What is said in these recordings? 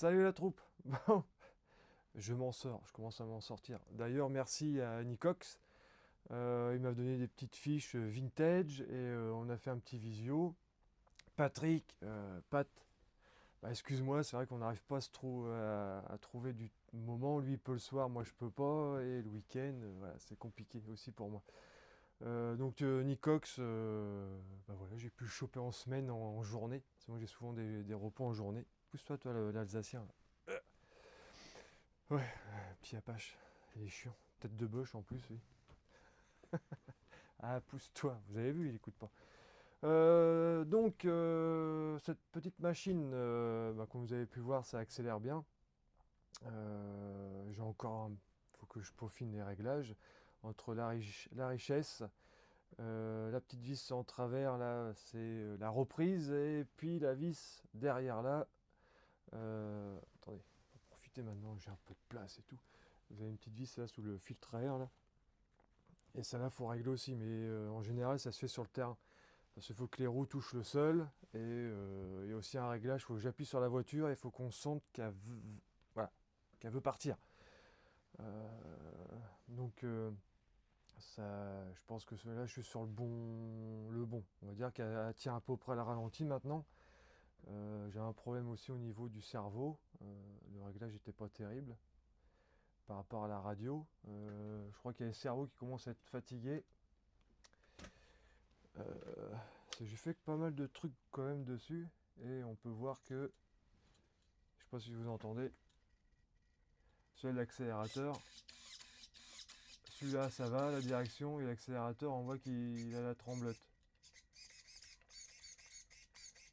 Salut la troupe. Bon, je m'en sors, je commence à m'en sortir. D'ailleurs, merci à Nicox. Il m'a donné des petites fiches vintage et on a fait un petit visio. Patrick, Pat, bah, excuse-moi, c'est vrai qu'on n'arrive pas à trouver du moment. Lui, il peut le soir, moi je peux pas. Et le week-end, voilà, c'est compliqué aussi pour moi. Nicox, bah voilà, j'ai pu le choper en semaine, en journée. Parce que moi j'ai souvent des repos en journée. Pousse-toi, toi, l'Alsacien. Ouais, petit Apache, il est chiant. Tête de bœuf en plus, oui. Ah, pousse-toi, vous avez vu, il écoute pas. Cette petite machine, bah, comme vous avez pu voir, ça accélère bien. J'ai encore, faut que je peaufine les réglages entre la richesse, la petite vis en travers là, c'est la reprise, et puis la vis derrière là. Attendez, faut profiter maintenant, j'ai un peu de place et tout. Vous avez une petite vis là sous le filtre à air là. Et ça là, faut régler aussi, mais en général, ça se fait sur le terrain. Parce qu'il faut que les roues touchent le sol, et il y a aussi un réglage, il faut que j'appuie sur la voiture, et il faut qu'on sente voilà, qu'elle veut partir. Euh, donc, je pense que là, je suis sur le bon. On va dire qu'elle tient à peu près à la ralentie maintenant. J'ai un problème aussi au niveau du cerveau. Le réglage n'était pas terrible par rapport à la radio. Je crois qu'il y a le cerveau qui commence à être fatigué. J'ai fait pas mal de trucs quand même dessus, et on peut voir que, je sais pas si vous entendez, seul l'accélérateur, celui-là ça va, la direction, et l'accélérateur on voit qu'il a la tremblote.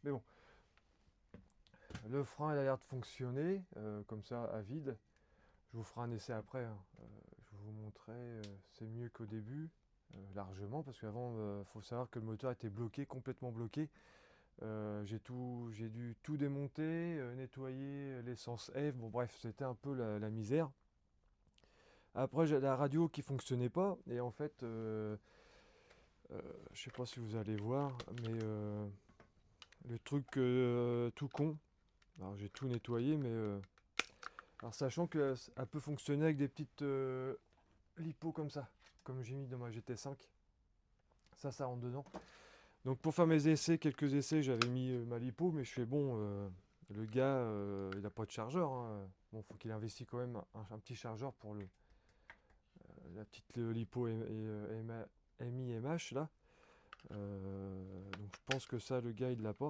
Mais bon, le frein il a l'air de fonctionner, comme ça à vide. Je vous ferai un essai après, hein. Je vais vous montrer, c'est mieux qu'au début, largement, parce qu'avant, faut savoir que le moteur était bloqué, complètement bloqué. J'ai dû tout démonter, nettoyer l'essence F. Bon, bref, c'était un peu la misère. Après, j'ai la radio qui fonctionnait pas. Et en fait, je sais pas si vous allez voir, mais le truc tout con. Alors, j'ai tout nettoyé, mais alors, sachant qu'elle peut fonctionner avec des petites lipos comme ça, comme j'ai mis dans ma GT5. Ça rentre dedans. Donc pour faire mes essais, quelques essais, j'avais mis ma lipo, mais je fais bon, le gars, il n'a pas de chargeur, hein. Bon, faut qu'il investisse quand même un petit chargeur pour la petite lipo MI/MH là. Donc je pense que ça, le gars, il l'a pas.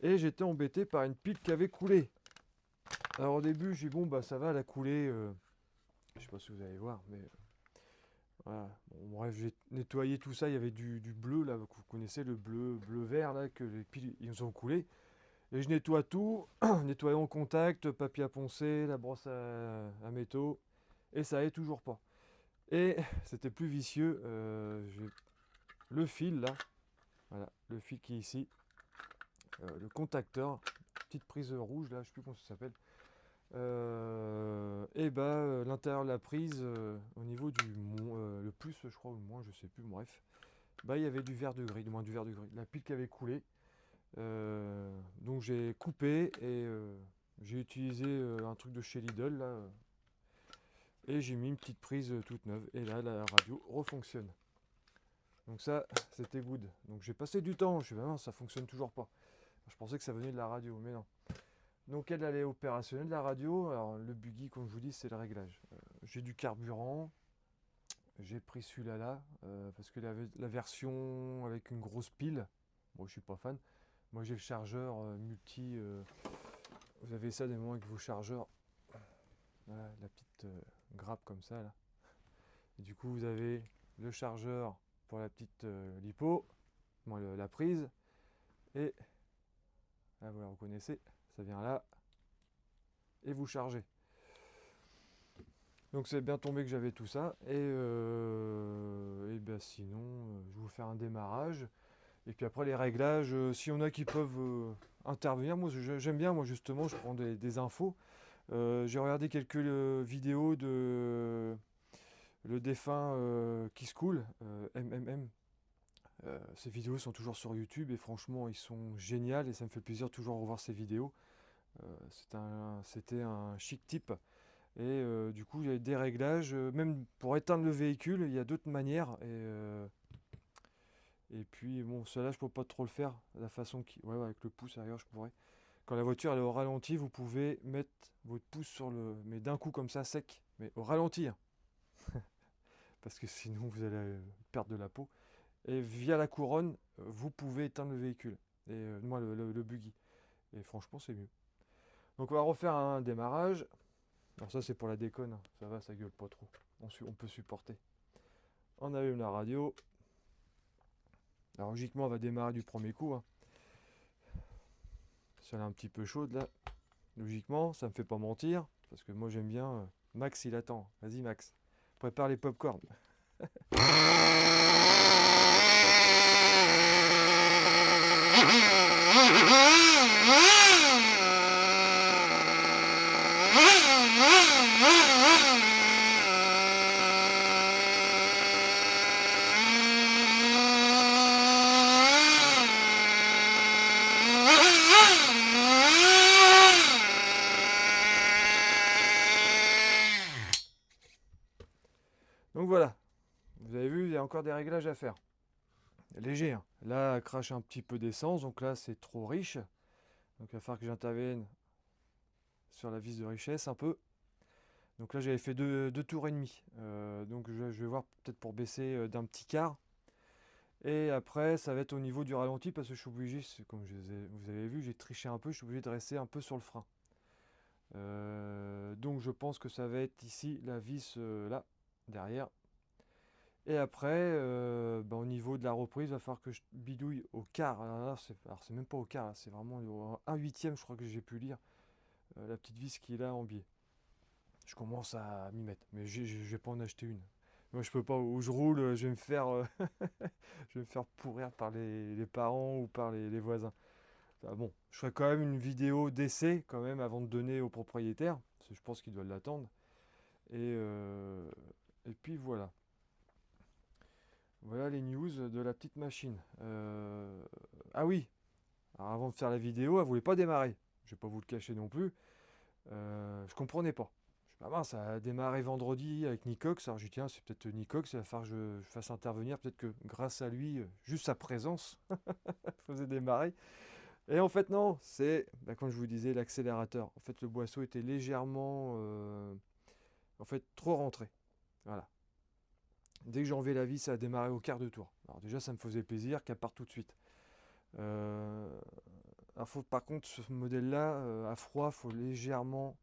Et j'étais embêté par une pile qui avait coulé. Alors au début, j'ai dit bon, bah ça va, elle a coulé. Je sais pas si vous allez voir, mais voilà. Bon, bref, j'ai nettoyé tout ça. Il y avait du bleu là, que vous connaissez, le bleu-vert là, que les piles ils ont coulé. Et je nettoie tout, nettoyant en contact, papier à poncer, la brosse à métaux, et ça allait toujours pas. Et c'était plus vicieux, j'ai le fil là, voilà, le fil qui est ici, le contacteur, petite prise rouge là, je sais plus comment ça s'appelle. L'intérieur de la prise, au niveau le plus je crois, ou le moins, je sais plus, bref. Bah il y avait du vert de gris, du moins du vert de gris. La pile qui avait coulé. Donc j'ai coupé, et j'ai utilisé un truc de chez Lidl là, et j'ai mis une petite prise toute neuve, et là la radio refonctionne. Donc ça, c'était good. Donc j'ai passé du temps, je suis dit, non, ça fonctionne toujours pas. Je pensais que ça venait de la radio, mais non. Donc elle est opérationnelle, la radio. Alors le buggy, comme je vous dis, c'est le réglage. J'ai du carburant, j'ai pris celui-là là, parce que la version avec une grosse pile, bon je suis pas fan. Moi j'ai le chargeur multi. Vous avez ça des moments avec vos chargeurs. Voilà, la petite grappe comme ça là. Et du coup vous avez le chargeur pour la petite lipo, la prise. Et là voilà, vous connaissez, ça vient là. Et vous chargez. Donc c'est bien tombé que j'avais tout ça. Et ben sinon, je vais vous faire un démarrage. Et puis après les réglages, s'il y en a qui peuvent intervenir, moi j'aime bien, moi justement, je prends des infos. J'ai regardé quelques vidéos de le défunt Kiss Cool, MMM. Ces vidéos sont toujours sur YouTube, et franchement ils sont géniales, et ça me fait plaisir de toujours revoir ces vidéos. C'était un chic type. Et du coup, il y a des réglages, même pour éteindre le véhicule, il y a d'autres manières. Et puis, bon, cela, je peux pas trop le faire. La façon qui. Ouais, ouais, avec le pouce ailleurs, je pourrais. Quand la voiture elle est au ralenti, vous pouvez mettre votre pouce sur le. Mais d'un coup, comme ça, sec. Mais au ralenti, hein, parce que sinon, vous allez perdre de la peau. Et via la couronne, vous pouvez éteindre le véhicule. Et moi, le buggy. Et franchement, c'est mieux. Donc, on va refaire un démarrage. Alors, ça, c'est pour la déconne, hein. Ça va, ça gueule pas trop. On peut supporter. On allume la radio. Alors, logiquement, on va démarrer du premier coup, hein. Si elle est un petit peu chaude là, logiquement, ça me fait pas mentir, parce que moi j'aime bien. Max il attend. Vas-y Max, prépare les pop-corn. Donc voilà, vous avez vu, il y a encore des réglages à faire. Léger, hein. Là, elle crache un petit peu d'essence, donc là c'est trop riche. Donc il va falloir que j'intervienne sur la vis de richesse un peu. Donc là j'avais fait deux tours et demi. Donc je vais voir peut-être pour baisser d'un petit quart. Et après ça va être au niveau du ralenti parce que je suis obligé, comme vous avez vu, j'ai triché un peu, je suis obligé de rester un peu sur le frein. Donc je pense que ça va être ici la vis là, derrière. Et après, au niveau de la reprise, il va falloir que je bidouille au quart. Alors c'est même pas au quart, là, c'est vraiment au 1/8, je crois que j'ai pu lire, la petite vis qui est là en biais. Je commence à m'y mettre, mais je vais pas en acheter une. Moi je peux pas, où je roule, je vais me faire, je vais me faire pourrir par les parents ou par les voisins. Ah bon, je ferai quand même une vidéo d'essai quand même avant de donner au propriétaire, parce que je pense qu'il doit l'attendre. Et puis voilà. Voilà les news de la petite machine. Ah oui, alors avant de faire la vidéo, elle voulait pas démarrer. Je vais pas vous le cacher non plus. Je comprenais pas. Je dis, bah mince, ça a démarré vendredi avec Nicox. Alors je dis, tiens, c'est peut-être Nicox, il va falloir que je fasse intervenir. Peut-être que grâce à lui, juste sa présence faisait démarrer. Et en fait, non, c'est, comme je vous disais, l'accélérateur. En fait, le boisseau était légèrement, en fait, trop rentré. Voilà. Dès que j'ai enlevé la vis, ça a démarré au quart de tour. Alors déjà, ça me faisait plaisir qu'elle parte tout de suite. Euh, par contre, ce modèle-là, à froid, il faut légèrement,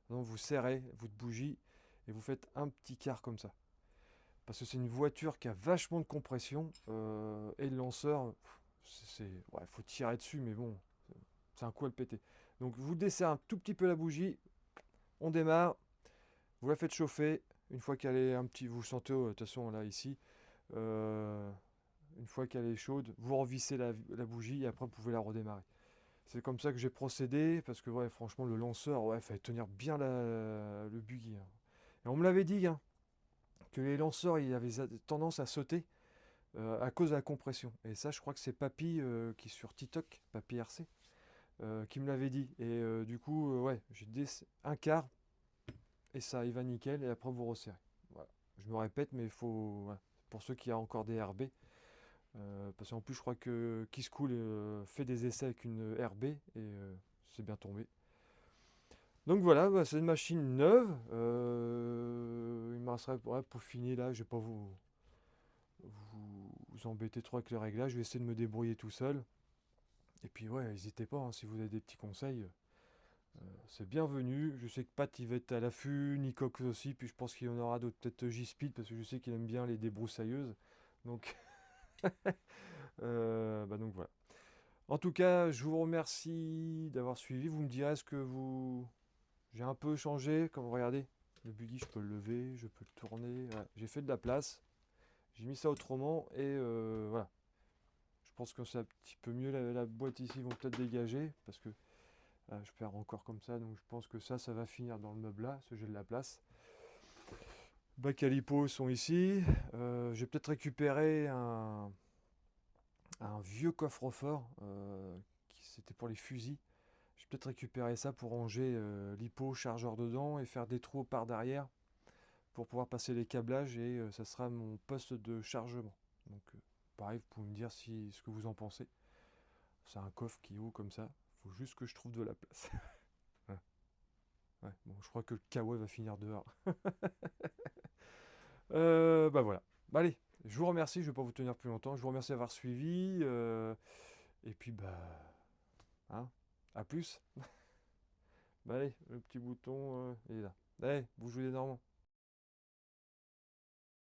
donc vous serrez votre bougie et vous faites un petit quart comme ça. Parce que c'est une voiture qui a vachement de compression et le lanceur, ouais, faut tirer dessus, mais bon, c'est un coup à le péter. Donc vous desserrez un tout petit peu la bougie, on démarre, vous la faites chauffer. Une fois qu'elle est un petit, vous sentez, de toute façon là ici, euh, une fois qu'elle est chaude, vous revissez la bougie et après vous pouvez la redémarrer. C'est comme ça que j'ai procédé parce que ouais, franchement le lanceur, ouais, fallait tenir bien le buggy, hein. Et on me l'avait dit, hein, que les lanceurs ils avaient tendance à sauter à cause de la compression. Et ça, je crois que c'est Papy qui est sur TikTok, Papy RC, qui me l'avait dit. Et du coup, ouais, j'ai un quart et ça il va nickel et après vous resserrez. Voilà. Je me répète, mais il faut, voilà, pour ceux qui ont encore des RB. Parce qu'en plus, je crois que Kiss Cool fait des essais avec une RB et c'est bien tombé. Donc voilà, c'est une machine neuve. Il me resterait pour finir là, je vais pas vous embêter trop avec les réglages. Je vais essayer de me débrouiller tout seul. Et puis ouais, n'hésitez pas, hein, si vous avez des petits conseils, c'est bienvenu. Je sais que Pat il va être à l'affût, Nicox aussi, puis je pense qu'il y en aura d'autres, peut-être J-Speed, parce que je sais qu'il aime bien les débroussailleuses. Donc, donc voilà. En tout cas, je vous remercie d'avoir suivi. Vous me direz ce que vous... J'ai un peu changé, comme regardez, le buggy, je peux le lever, je peux le tourner. Voilà. J'ai fait de la place, j'ai mis ça autrement et voilà. Je pense que c'est un petit peu mieux. La boîte ici vont peut-être dégager parce que je perds encore comme ça. Donc je pense que ça va finir dans le meuble là, parce que j'ai de la place. Bac à lipo sont ici. J'ai peut-être récupéré un vieux coffre-fort qui c'était pour les fusils. Je vais peut-être récupérer ça pour ranger l'hypo chargeur dedans et faire des trous par derrière pour pouvoir passer les câblages et ça sera mon poste de chargement. Donc pareil, vous pouvez me dire ce que vous en pensez. C'est un coffre qui est haut comme ça. Faut juste que je trouve de la place. Ouais. Ouais, bon, je crois que le kawaii va finir dehors. Bah voilà. Bah allez, je vous remercie, je vais pas vous tenir plus longtemps. Je vous remercie d'avoir suivi. Et puis bah, hein, à plus. Bah allez, le petit bouton, il est là. Allez, vous jouez des Normands.